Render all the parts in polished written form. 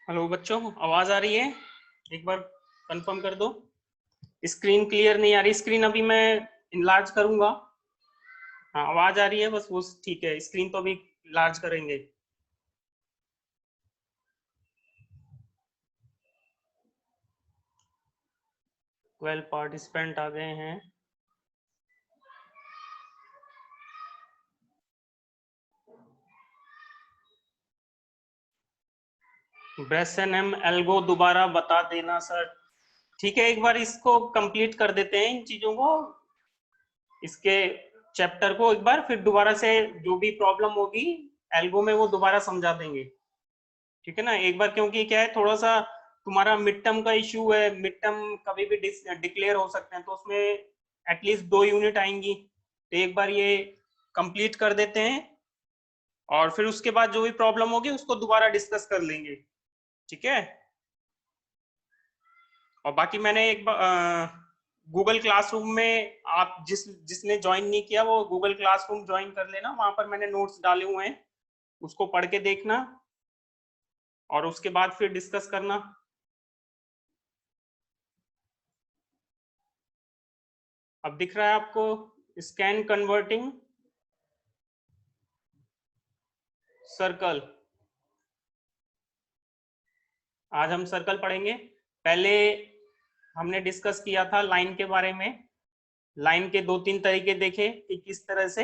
Hello बच्चों, आवाज आ रही है? एक बार कंफर्म कर दो। स्क्रीन क्लियर नहीं आ रही। स्क्रीन अभी मैं इनलार्ज करूंगा। हाँ, आवाज आ रही है, बस वो ठीक है। स्क्रीन तो अभी लार्ज करेंगे। 12 पार्टिसिपेंट आ गए हैं। ब्रेसन एम एल्गो दोबारा बता देना सर। ठीक है, एक बार इसको कंप्लीट कर देते हैं, इन चीजों को, इसके चैप्टर को एक बार, फिर दोबारा से जो भी प्रॉब्लम होगी एल्गो में वो दोबारा समझा देंगे। ठीक है ना, एक बार, क्योंकि क्या है, थोड़ा सा तुम्हारा मिड टर्म का इश्यू है। मिड टर्म कभी भी डिक्लेयर हो सकते हैं, तो उसमें एटलीस्ट 2 यूनिट आएंगी। तो एक बार ये कंप्लीट कर देते हैं और फिर उसके बाद जो भी प्रॉब्लम होगी उसको दोबारा डिस्कस कर लेंगे। ठीक है। और बाकी मैंने एक गूगल क्लासरूम में, आप जिसने ज्वाइन नहीं किया वो गूगल क्लासरूम ज्वाइन कर लेना। वहां पर मैंने नोट्स डाले हुए हैं, उसको पढ़ के देखना और उसके बाद फिर डिस्कस करना। अब दिख रहा है आपको स्कैन कन्वर्टिंग सर्कल। आज हम सर्कल पढ़ेंगे। पहले हमने डिस्कस किया था लाइन के बारे में। लाइन के 2-3 तरीके देखे कि किस तरह से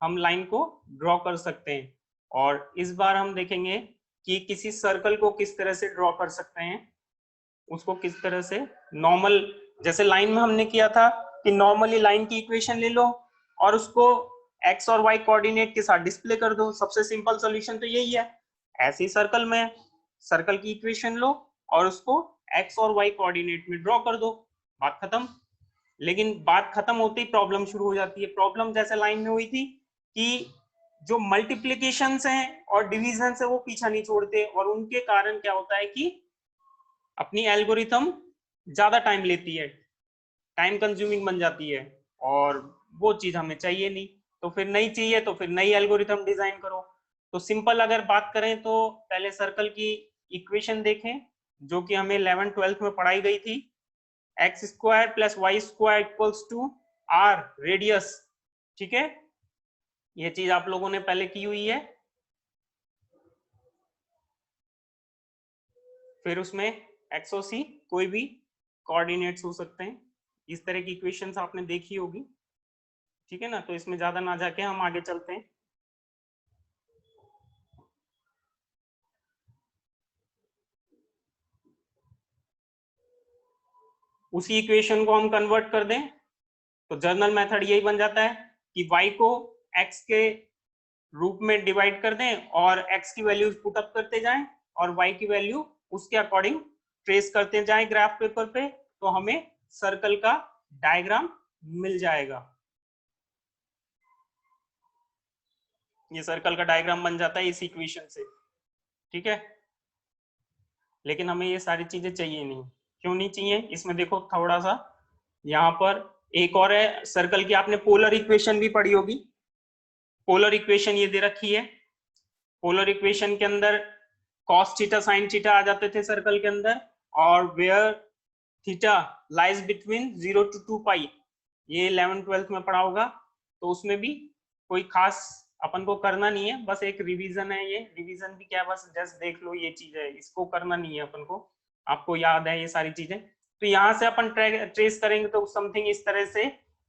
हम लाइन को ड्रॉ कर सकते हैं, और इस बार हम देखेंगे कि किसी सर्कल को किस तरह से ड्रॉ कर सकते हैं, उसको किस तरह से नॉर्मल, जैसे लाइन में हमने किया था कि नॉर्मली लाइन की इक्वेशन ले लो और उसको एक्स और वाई कोऑर्डिनेट के साथ डिस्प्ले कर दो। सबसे सिंपल सॉल्यूशन तो यही है। ऐसे ही सर्कल में सर्कल की इक्वेशन लो और उसको एक्स और वाई कोऑर्डिनेट में ड्रॉ कर दो, बात खत्म। लेकिन बात खत्म होते ही प्रॉब्लम शुरू हो जाती है। प्रॉब्लम जैसे लाइन में हुई थी कि जो मल्टीप्लीकेशन हैं और डिविजन है वो पीछा नहीं छोड़ते, और उनके कारण क्या होता है कि अपनी एल्गोरिथम ज्यादा टाइम लेती है, टाइम कंज्यूमिंग बन जाती है, और वो चीज हमें चाहिए नहीं। तो फिर नहीं चाहिए तो फिर नई एल्गोरिथम डिजाइन करो। तो सिंपल अगर बात करें तो पहले सर्कल की इक्वेशन देखें, जो कि हमें 11th-12th में पढ़ाई गई थी। X square plus y square equals to r radius. ठीक है, ये चीज आप लोगों ने पहले की हुई है। फिर उसमें एक्स और सी कोई भी कोऑर्डिनेट्स हो सकते हैं। इस तरह की इक्वेशंस आपने देखी होगी। ठीक है ना, तो इसमें ज्यादा ना जाके हम आगे चलते हैं। उसी इक्वेशन को हम कन्वर्ट कर दें तो जर्नल मेथड यही बन जाता है कि y को x के रूप में डिवाइड कर दें और x की वैल्यूज पुट अप करते जाएं और y की वैल्यू उसके अकॉर्डिंग ट्रेस करते जाएं ग्राफ पेपर पे, तो हमें सर्कल का डायग्राम मिल जाएगा। ये सर्कल का डायग्राम बन जाता है इस इक्वेशन से। ठीक है, लेकिन हमें ये सारी चीजें चाहिए नहीं। क्यों नहीं चाहिए, इसमें देखो थोड़ा सा, यहाँ पर एक और है सर्कल की, आपने पोलर इक्वेशन भी पढ़ी होगी। पोलर इक्वेशन ये दे रखी है। पोलर इक्वेशन के अंदर cos थीटा sin थीटा आ जाते थे सर्कल के अंदर, और where theta lies between 0 to 2 pi, ये 11th-12th में पढ़ा होगा। तो उसमें भी कोई खास अपन को करना नहीं है, बस एक रिवीजन है। ये रिवीजन भी क्या है, बस जस्ट देख लो, ये चीज है, इसको करना नहीं है अपन को। आपको याद है ये सारी चीजें। तो यहाँ से अपन ट्रेस करेंगे तो समथिंग इस तरह से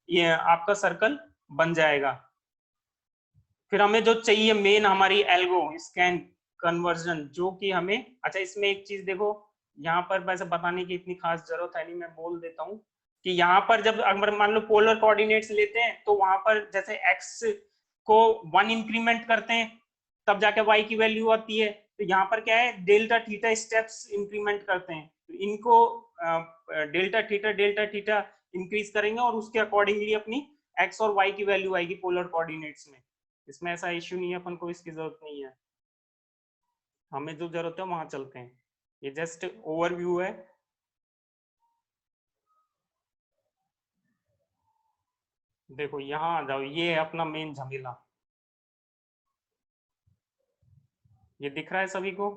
ये आपका सर्कल बन जाएगा। फिर हमें जो चाहिए मेन हमारी एल्गो स्कैन कन्वर्जन, जो कि हमें, अच्छा इसमें एक चीज देखो, यहाँ पर वैसे बताने की इतनी खास जरूरत है नहीं, मैं बोल देता हूँ कि यहाँ पर जब अगर मान लो पोलर कोऑर्डिनेट्स लेते हैं तो वहां पर जैसे एक्स को 1 इंक्रीमेंट करते हैं तब जाके वाई की वैल्यू आती है। तो यहाँ पर क्या है, डेल्टा थीटा स्टेप्स इंक्रीमेंट करते हैं, तो इनको डेल्टा थीटा इंक्रीज करेंगे और उसके अकॉर्डिंगली अपनी एक्स और वाई की वैल्यू आएगी पोलर कोऑर्डिनेट्स में। इसमें ऐसा इश्यू नहीं है, अपन को इसकी जरूरत नहीं है। हमें जो जरूरत है वहां चलते हैं। ये जस्ट ओवरव्यू है। देखो यहाँ आ जाओ, ये है अपना मेन झमेला। ये दिख रहा है सभी को?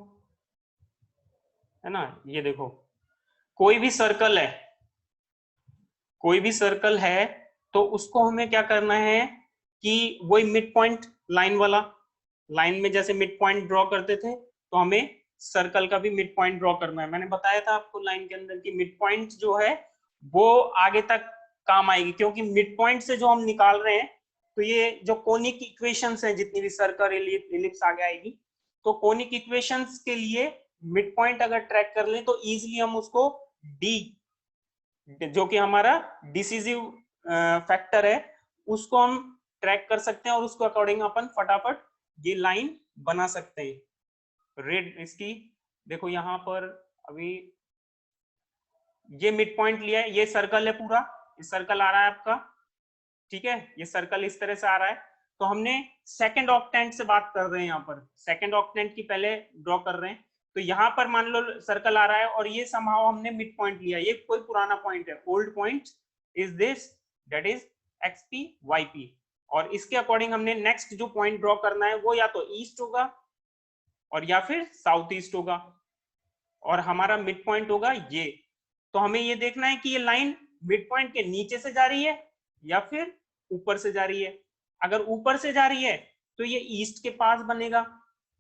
है ना। ये देखो कोई भी सर्कल है, कोई भी सर्कल है तो उसको हमें क्या करना है कि वही मिड पॉइंट लाइन वाला, लाइन में जैसे मिड पॉइंट ड्रॉ करते थे तो हमें सर्कल का भी मिड पॉइंट ड्रॉ करना है। मैंने बताया था आपको लाइन के अंदर की मिड पॉइंट जो है वो आगे तक काम आएगी, क्योंकि मिड पॉइंट से जो हम निकाल रहे हैं तो ये जो कोनिक इक्वेशंस हैं जितनी भी सर्कल इलिप्स आगे आएगी, तो कोनिक इक्वेशंस के लिए मिड पॉइंट अगर ट्रैक कर लें तो इजीली हम उसको डी, जो कि हमारा डिसिसिव फैक्टर है, उसको हम ट्रैक कर सकते हैं और उसको अकॉर्डिंग अपन फटाफट ये लाइन बना सकते हैं। रेड इसकी देखो यहाँ पर अभी ये मिड पॉइंट लिया है, ये सर्कल है पूरा, ये सर्कल आ रहा है आपका, ठीक है, ये सर्कल इस तरह से आ रहा है। तो हमने सेकंड ऑक्टेंट से बात कर रहे हैं, यहाँ पर सेकंड ऑक्टेंट की पहले ड्रॉ कर रहे हैं। तो यहाँ पर मान लो सर्कल आ रहा है और ये समहाउ हमने मिड पॉइंट लिया, ये कोई पुराना पॉइंट है, old point is this, that is XP YP, और इसके अकॉर्डिंग हमने नेक्स्ट जो पॉइंट ड्रॉ करना है वो या तो ईस्ट होगा और या फिर साउथ ईस्ट होगा, और हमारा मिड पॉइंट होगा ये। तो हमें ये देखना है कि ये लाइन मिड पॉइंट के नीचे से जा रही है या फिर ऊपर से जा रही है। अगर ऊपर से जा रही है तो ये ईस्ट के पास बनेगा,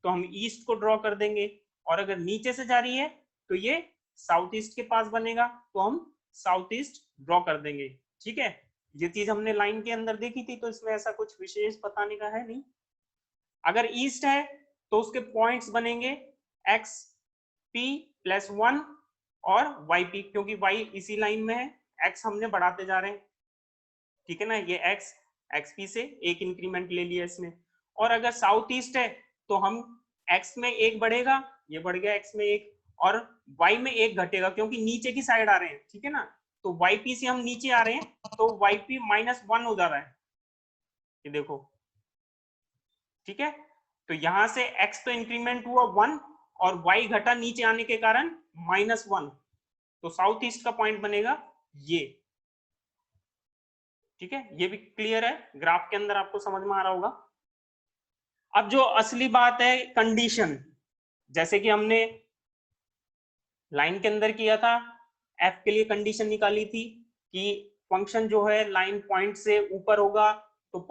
तो हम ईस्ट को ड्रॉ कर देंगे, और अगर नीचे से जा रही है तो ये साउथ ईस्ट के पास बनेगा, तो हम साउथ ईस्ट ड्रॉ कर देंगे। ठीक है, ये चीज हमने लाइन के अंदर देखी थी, तो इसमें ऐसा कुछ विशेष बताने का है नहीं। अगर ईस्ट है तो उसके पॉइंट्स बनेंगे एक्स पी प्लस 1 और वाई पी, क्योंकि वाई इसी लाइन में है, एक्स हमने बढ़ाते जा रहे हैं, ठीक है ना, ये एक्स एक्स पी से एक इंक्रीमेंट ले लिया इसमें। और अगर साउथ ईस्ट है तो हम एक्स में एक बढ़ेगा, ये बढ़ गया एक्स में एक, और वाई में एक घटेगा क्योंकि नीचे की साइड आ रहे हैं, ठीक है ना। तो वाई पी से हम नीचे आ रहे हैं तो वाई पी -1 हो जा रहा है, ये देखो, ठीक है। तो यहां से x तो इंक्रीमेंट हुआ 1 और y घटा नीचे आने के कारण -1, तो साउथ ईस्ट का पॉइंट बनेगा ये, ठीक है। ये भी क्लियर है, ग्राफ के अंदर आपको समझ में आ रहा होगा। अब जो असली बात है कंडीशन, जैसे कि हमने लाइन के अंदर किया था, f के लिए कंडीशन निकाली थी कि फंक्शन जो है लाइन पॉइंट से ऊपर होगा, तो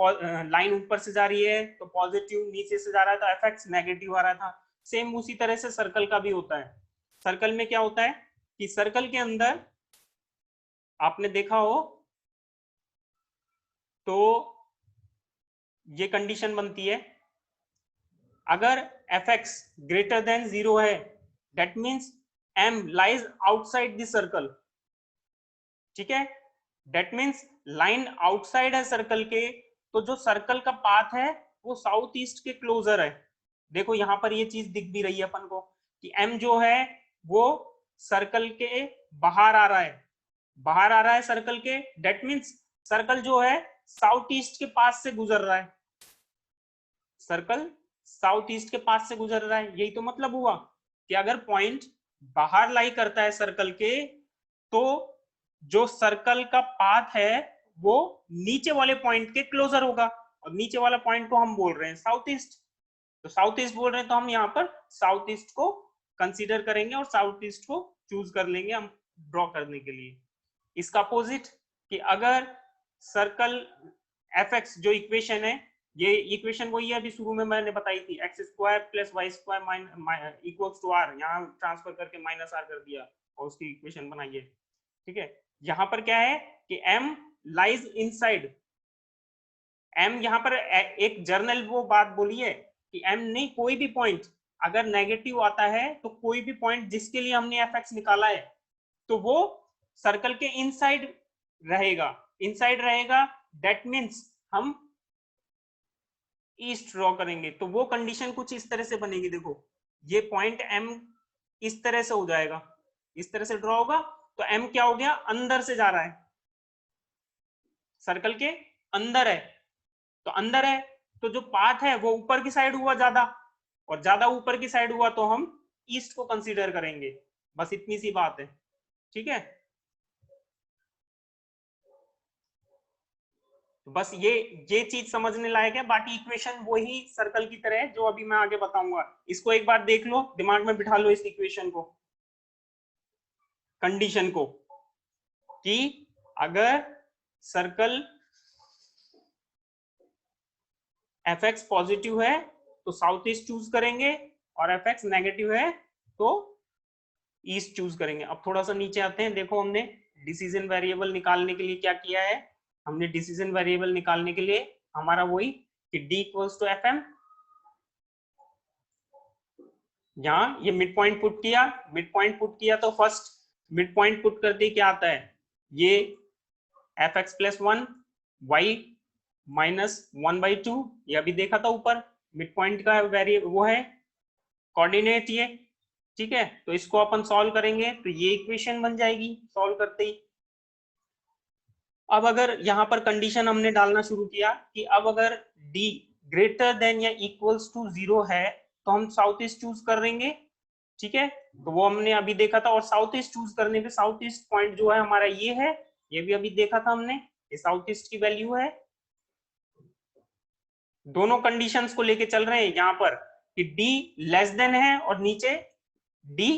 लाइन ऊपर से जा रही है तो पॉजिटिव, नीचे से जा रहा है तो एफ एक्स नेगेटिव आ रहा था। सेम उसी तरह से सर्कल का भी होता है। सर्कल में क्या होता है कि सर्कल के अंदर आपने देखा हो तो ये कंडीशन बनती है, अगर एफ एक्स ग्रेटर देन 0 है that means m lies outside the circle, ठीक है, दैट मीन्स लाइन आउटसाइड है सर्कल के, तो जो सर्कल का पाथ है वो साउथ ईस्ट के क्लोजर है। देखो यहां पर ये चीज दिख भी रही है अपन को कि m जो है वो सर्कल के बाहर आ रहा है, बाहर आ रहा है सर्कल के, दैट मीन्स सर्कल जो है साउथ ईस्ट के पास से गुजर रहा है, सर्कल साउथ ईस्ट के पास से गुजर रहा है। यही तो मतलब हुआ कि अगर पॉइंट बाहर लाई करता है सर्कल के तो जो सर्कल का पाथ है वो नीचे वाले पॉइंट के क्लोजर होगा, और नीचे वाला पॉइंट को हम बोल रहे हैं साउथ ईस्ट, तो साउथ ईस्ट बोल रहे हैं तो हम यहाँ पर साउथ ईस्ट को कंसीडर करेंगे और साउथ ईस्ट को चूज कर लेंगे हम ड्रॉ करने के लिए। इसका अपोजिट कि अगर सर्कल एफ एक्स जो इक्वेशन है, ये इक्वेशन वही है अभी शुरू में मैंने बताई थी, x square plus y square equals to r, यहाँ ट्रांसफर करके -r कर दिया और उसकी इक्वेशन बनाइए, ठीक है। यहाँ पर क्या है कि m लाइज इनसाइड, m यहाँ पर एक जर्नल वो बात बोली है कि m नहीं, कोई भी पॉइंट अगर नेगेटिव आता है तो कोई भी पॉइंट जिसके लिए हमने एफ एक्स निकाला है तो वो सर्कल के इनसाइड रहेगा, इनसाइड रहेगा, दैट मीन्स हम ईस्ट ड्रॉ करेंगे। तो वो कंडीशन कुछ इस तरह से बनेगी, देखो ये पॉइंट m इस तरह से हो जाएगा, इस तरह से ड्रॉ होगा, तो m क्या हो गया, अंदर से जा रहा है, सर्कल के अंदर है, तो अंदर है तो जो पाथ है वो ऊपर की साइड हुआ ज्यादा, और ज्यादा ऊपर की साइड हुआ तो हम ईस्ट को कंसीडर करेंगे, बस इतनी सी बात है, ठीक है। बस ये चीज समझने लायक है, बाकी इक्वेशन वही सर्कल की तरह है जो अभी मैं आगे बताऊंगा। इसको एक बार देख लो, दिमाग में बिठा लो इस इक्वेशन को। कंडीशन को कि अगर सर्कल fx पॉजिटिव है तो साउथ ईस्ट चूज करेंगे और fx नेगेटिव है तो ईस्ट चूज करेंगे। अब थोड़ा सा नीचे आते हैं, देखो हमने डिसीजन वेरिएबल निकालने के लिए क्या किया है, हमने डिसीजन वेरिएबल निकालने के लिए हमारा वही कि d equals to f m, यहाँ ये मिड पॉइंट पुट किया तो फर्स्ट मिड पॉइंट पुट करते क्या आता है, ये f x plus 1 y minus 1/2, ये अभी देखा था ऊपर मिड पॉइंट का वेरिएबल वो है कोऑर्डिनेट ये, ठीक है। तो इसको अपन सॉल्व करेंगे तो ये इक्वेशन बन जाएगी सॉल्व करते ही। अब अगर यहाँ पर कंडीशन हमने डालना शुरू किया कि अब अगर d ग्रेटर देन या इक्वल्स टू 0 है तो हम साउथ ईस्ट चूज कर लेंगे, ठीक है। तो वो हमने अभी देखा था, और साउथ ईस्ट चूज करने पे साउथ ईस्ट पॉइंट जो है हमारा ये है, ये भी अभी देखा था हमने, ये साउथ ईस्ट की वैल्यू है। दोनों कंडीशंस को लेके चल रहे हैं यहाँ पर कि d लेस देन है और नीचे d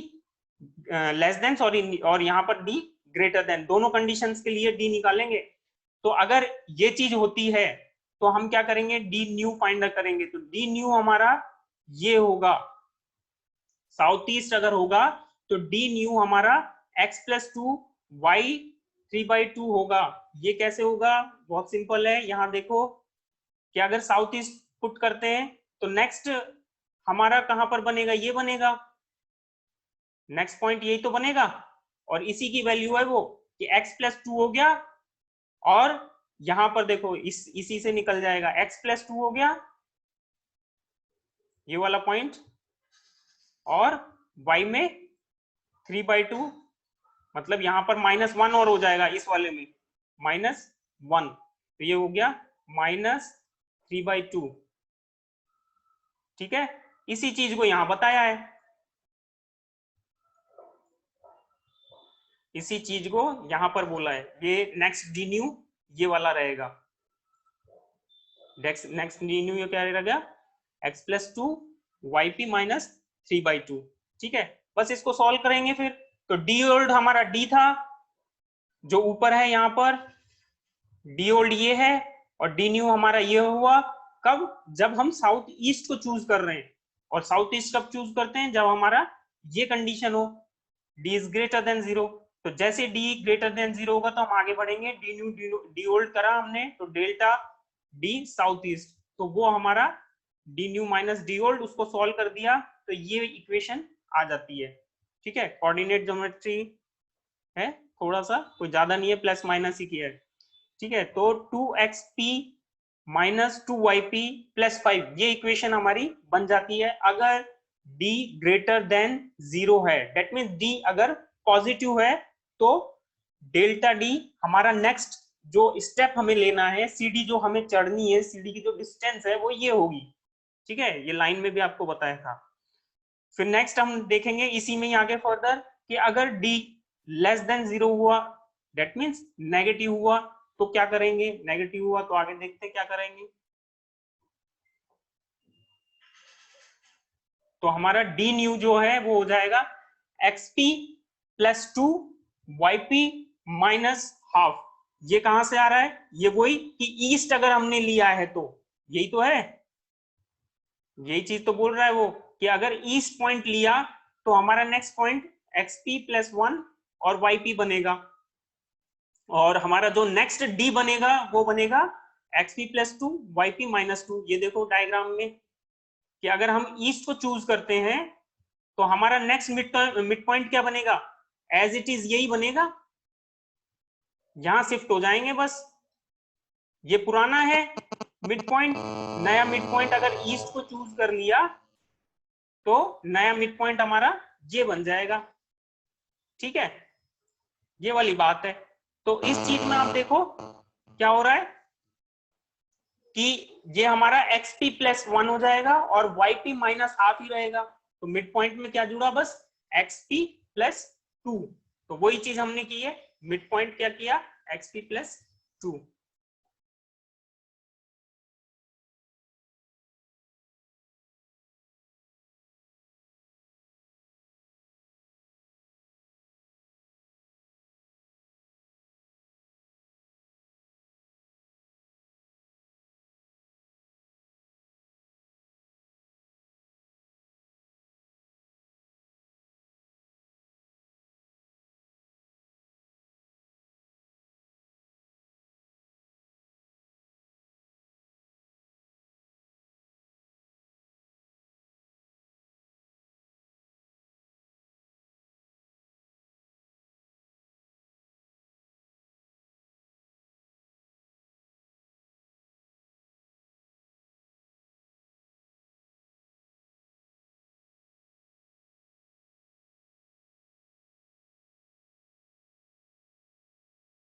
लेस देन सॉरी, और यहाँ पर d ग्रेटर देन, दोनों कंडीशंस के लिए d निकालेंगे। तो अगर ये चीज होती है तो हम क्या करेंगे, d न्यू फाइंड करेंगे। तो d न्यू हमारा ये होगा, साउथ ईस्ट अगर होगा तो d न्यू हमारा x प्लस 2 y 3/2 होगा। ये कैसे होगा, बहुत सिंपल है, यहाँ देखो कि अगर साउथ ईस्ट पुट करते हैं तो नेक्स्ट हमारा कहां पर बनेगा, ये बनेगा, नेक्स्ट पॉइंट यही तो बनेगा, और इसी की वैल्यू है वो कि x प्लस 2 हो गया, और यहां पर देखो इसी से निकल जाएगा x प्लस 2 हो गया ये वाला पॉइंट, और y में 3/2, मतलब यहां पर -1 और हो जाएगा इस वाले में -1, तो ये हो गया -3/2, ठीक है। इसी चीज को यहां बताया है, इसी चीज को यहां पर बोला है। ये नेक्स्ट डी न्यू ये वाला रहेगा, नेक्स्ट डी न्यू ये क्या रहेगा, x प्लस 2 yp माइनस 3/2, ठीक है। बस इसको सॉल्व करेंगे फिर। तो डी ओल्ड हमारा d था जो ऊपर है यहाँ पर, डी ओल्ड ये है, और डी न्यू हमारा ये हुआ कब, जब हम साउथ ईस्ट को चूज कर रहे हैं। और साउथ ईस्ट कब चूज करते हैं, जब हमारा ये कंडीशन हो d इज ग्रेटर देन 0। तो जैसे d ग्रेटर देन 0 होगा तो हम आगे बढ़ेंगे, डी न्यू डी ओल्ड करा हमने तो डेल्टा d साउथ ईस्ट, तो वो हमारा d new minus D old, उसको सॉल्व कर दिया तो ये इक्वेशन आ जाती है, ठीक है। कोऑर्डिनेट ज्योमेट्री है, थोड़ा सा कोई ज्यादा नहीं है, प्लस माइनस ही किया है, ठीक है। तो 2xp माइनस 2yp प्लस 5 ये इक्वेशन हमारी बन जाती है अगर d ग्रेटर देन 0 है। डेट मीन्स d अगर पॉजिटिव है तो डेल्टा d हमारा नेक्स्ट जो स्टेप हमें लेना है, सीडी जो हमें चढ़नी है, सीडी की जो डिस्टेंस है वो ये होगी, ठीक है। ये लाइन में भी आपको बताया था। फिर नेक्स्ट हम देखेंगे इसी में ही आगे फर्दर कि अगर d लेस देन 0 हुआ, डेट मीन्स नेगेटिव हुआ, तो क्या करेंगे, नेगेटिव हुआ तो आगे देखते हैं क्या करेंगे। तो हमारा डी न्यू जो है वो हो जाएगा xp plus 2 yp minus half. ये कहां से आ रहा है, ये वही कि ईस्ट अगर हमने लिया है तो यही तो है, यही चीज तो बोल रहा है वो कि अगर ईस्ट पॉइंट लिया तो हमारा नेक्स्ट पॉइंट xp प्लस 1 और yp बनेगा, और हमारा जो नेक्स्ट d बनेगा वो बनेगा xp प्लस 2 yp माइनस 2। ये देखो डायग्राम में कि अगर हम ईस्ट को चूज करते हैं तो हमारा नेक्स्ट मिड पॉइंट क्या बनेगा, एज इट इज यही बनेगा, यहां शिफ्ट हो जाएंगे बस। ये पुराना है मिड पॉइंट, नया मिड पॉइंट अगर ईस्ट को चूज कर लिया तो नया मिड पॉइंट हमारा ये बन जाएगा, ठीक है। ये वाली बात है। तो इस चीज में आप देखो क्या हो रहा है कि ये हमारा xp प्लस 1 हो जाएगा और yp माइनस हाफ ही रहेगा। तो मिड पॉइंट में क्या जुड़ा, बस xp प्लस 2। तो वही चीज हमने की है, मिड पॉइंट क्या किया, xp प्लस 2,